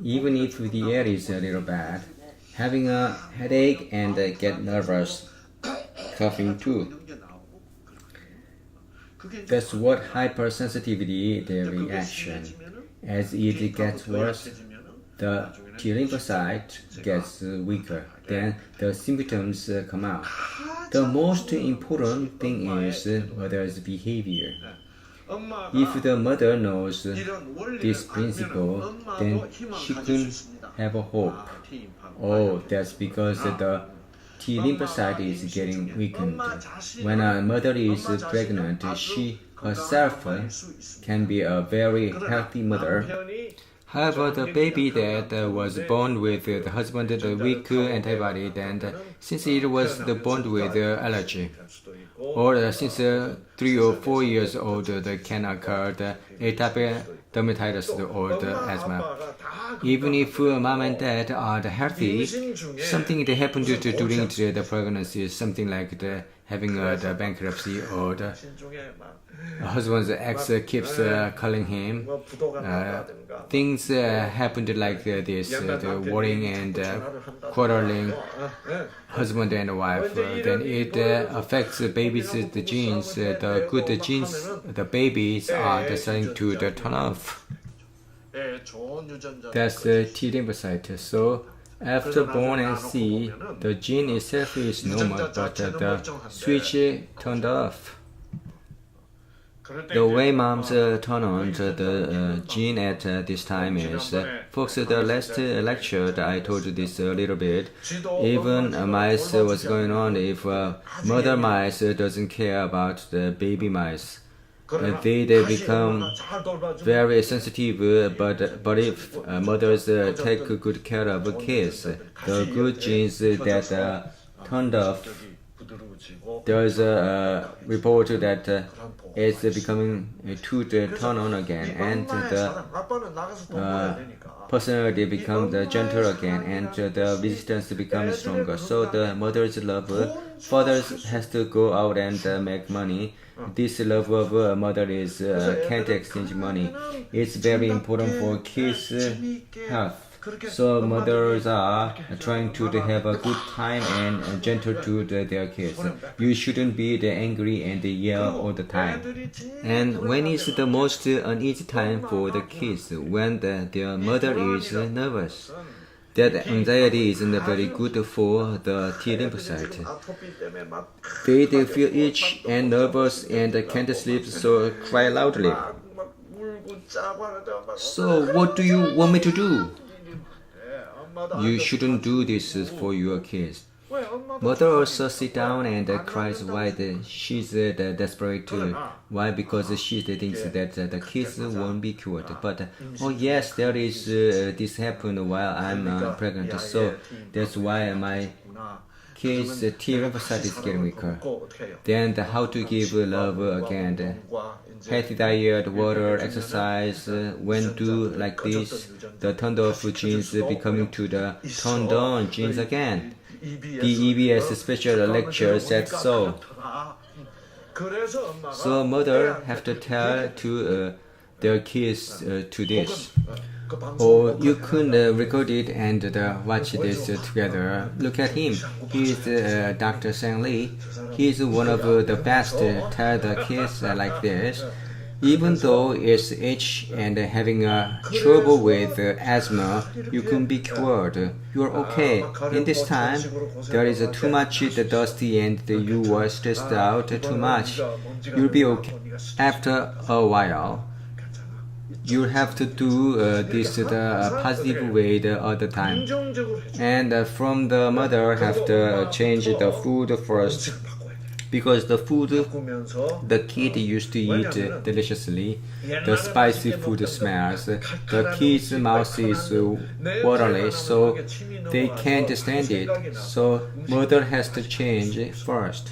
even if the air is a little bad, having a headache and get nervous, coughing too. That's what hypersensitivity the reaction. As it gets worse, the T lymphocyte gets weaker. Then the symptoms come out. The most important thing is mother's behavior. If the mother knows this principle, then she could have a hope. Oh, that's because the T lymphocyte is getting weakened. When a mother is pregnant, she herself can be a very healthy mother. However, the baby that was born with the husband weak antibody, then since it was born with allergy, or since 3 or 4 years old, can occur the atopic dermatitis or the asthma. Even if mom and dad are healthy, something that happened during the pregnancy, something like having the bankruptcy, or the husband's ex keeps calling him. Things happened like this, the worrying and quarreling husband and wife. Then it affects the baby's the genes. The good genes, the babies are starting to turn off. That's the T lymphocyte. So after born and see, the gene itself is normal, but the switch turned off. The way moms turn on the gene at this time is, folks, the last lecture I told you this a little bit, even mice was going on if mother mice doesn't care about the baby mice. They become very sensitive, but if mothers take good care of kids, the good genes that turned off, there is a report that it's becoming to turn on again, and the personality becomes gentle again, and the resistance becomes stronger. So the mother's love, fathers has to go out and make money. This love of a mother is can't exchange money. It's very important for kids' health. So mothers are trying to have a good time and gentle to their kids. You shouldn't be angry and yell all the time. And when is the most uneasy time for the kids? When their mother is nervous. That anxiety isn't very good for the T lymphocyte. They feel itchy and nervous and can't sleep, so cry loudly. So what do you want me to do? You shouldn't do this for your kids. Mother also sit down and cries why she's desperate too. Why? Because she thinks that the kids won't be cured. But oh yes, there is this happened while I'm pregnant, so that's why my kids' T lymphocyte is getting weaker. Then how to give love again? Healthy diet, water, exercise. When do like this, the turned off genes becoming to the turned on genes again. The EBS special lecture said so. So mother have to tell to their kids to this. Or you could record it and watch this together. Look at him. He is Dr. Sang Lee. He is one of the best to tell the kids like this. Even though it's itch and having trouble with asthma, you can be cured. You're okay. In this time, there is too much dusty and you were stressed out too much. You'll be okay. After a while, you have to do this the positive way the other time. And from the mother have to change the food first. Because the food the kid used to eat deliciously, the spicy food smells, the kid's mouth is watery, so they can't stand it. So mother has to change first.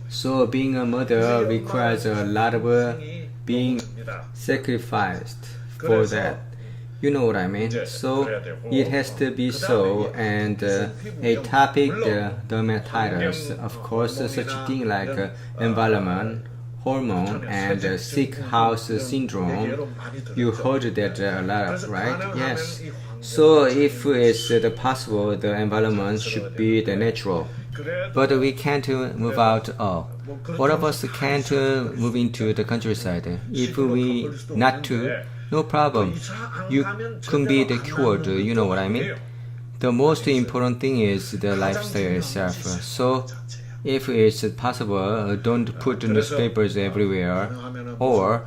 So being a mother requires a lot of being sacrificed for that. You know what I mean? So it has to be so. And atopic dermatitis, of course, such a thing like environment hormone and sick house syndrome. You heard that a lot, right? Yes. So if it's possible, the environment should be the natural. But we can't move out all. All of us can't move into the countryside. If we not to, no problem. You can be the cured, you know what I mean? The most important thing is the lifestyle itself. So if it's possible, don't put newspapers everywhere, or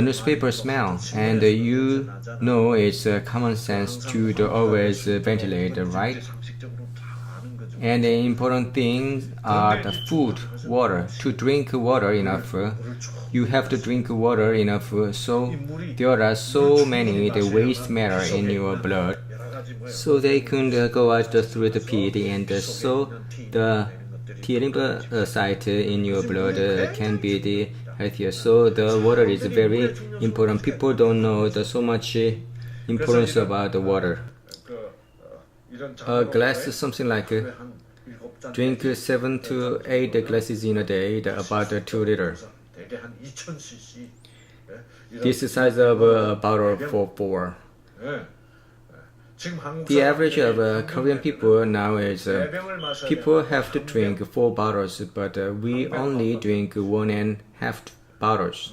newspaper smell, and you know it's common sense to always ventilate, right? And the important things are the food, water. To drink water enough, you have to drink water enough. So there are so many the waste matter in your blood, so they can go out through the pee, and so the T lymphocyte in your blood can be the healthier. So the water is very important. People don't know so much importance about the water. A glass is something like drink 7 to 8 glasses in a day, about 2 liters. This is the size of a bottle for 4. The average of Korean people now is people have to drink 4 bottles, but we only drink 1.5 bottles.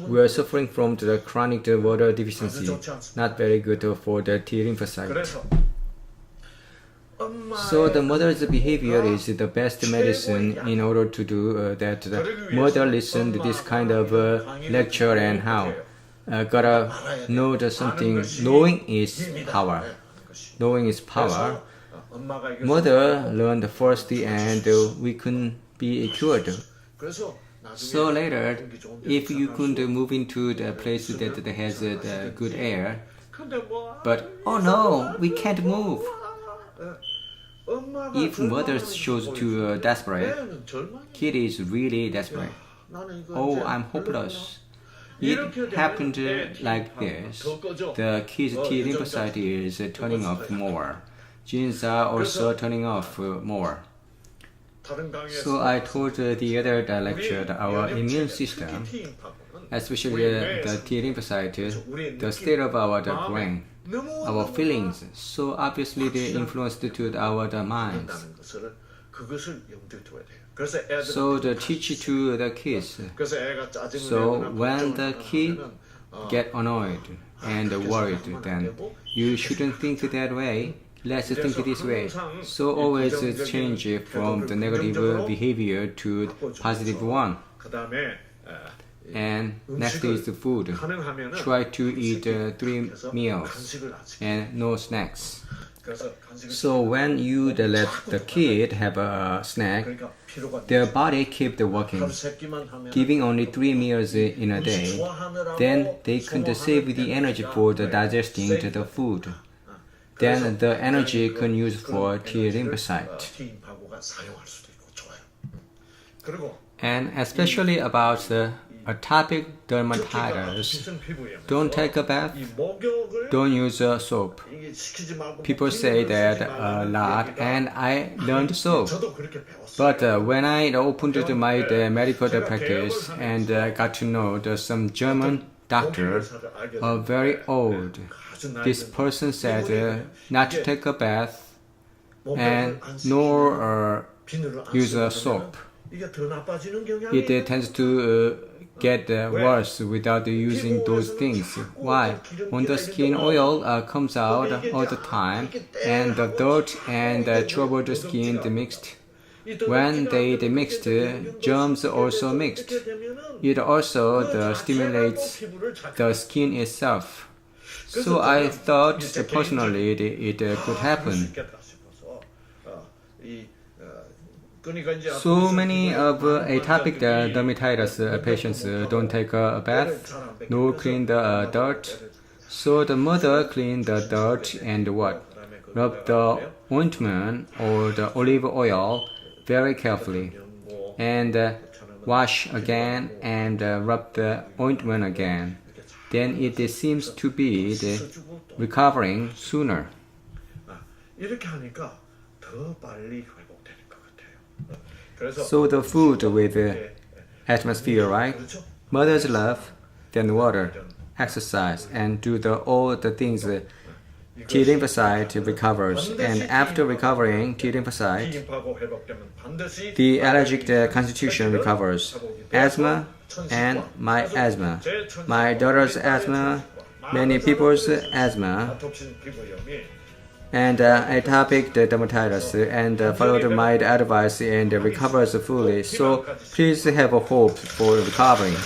We are suffering from the chronic water deficiency, not very good for the T lymphocyte. So the mother's behavior is the best medicine. In order to do that, the mother listened to this kind of lecture and how. Gotta know that something. Knowing is power. Knowing is power. Mother learned first, and we can be cured. So later, if you could move into the place that has the good air, but oh no, we can't move. If mother shows to desperate, kid is really desperate. Oh, I'm hopeless. It happened like this. The kid's T lymphocyte is turning off more. Genes are also turning off more. So I told the other lecture that our immune system, especially the T lymphocyte, the state of our brain, our feelings, so obviously they influence to our minds. So the teach to the kids. So when the kid get annoyed and worried, then you shouldn't think that way. Let's think this way. So always change from the negative behavior to positive one. And next is the food. Try to eat 3 meals and no snacks. So when you let the kid have a snack, their body keeps working, giving only 3 meals in a day. Then they can save the energy for digesting the food. Then the energy can use for T lymphocyte. And especially about the atopic dermatitis, don't take a bath, don't use soap. People say that a lot, and I learned soap. But when I opened my medical practice and got to know some German doctor, very old, this person said not to take a bath and nor use soap. It tends to get worse without using those things. Why? When the skin oil comes out all the time, and the dirt and the troubled skin mixed. When they mixed, germs also mixed. It also stimulates the skin itself. So I thought personally it could happen. So many of atopic dermatitis patients don't take a bath, nor clean the dirt. So the mother clean the dirt and what? Rub the ointment or the olive oil very carefully, and wash again and rub the ointment again. Then it seems to be recovering sooner. So the food with atmosphere, right? Mother's love, then water, exercise, and do all the things. T lymphocyte recovers, and after recovering T lymphocyte, the allergic constitution recovers. Asthma and my asthma, my daughter's asthma, many people's asthma, and atopic dermatitis, and followed my advice and recovers fully. So please have a hope for recovering.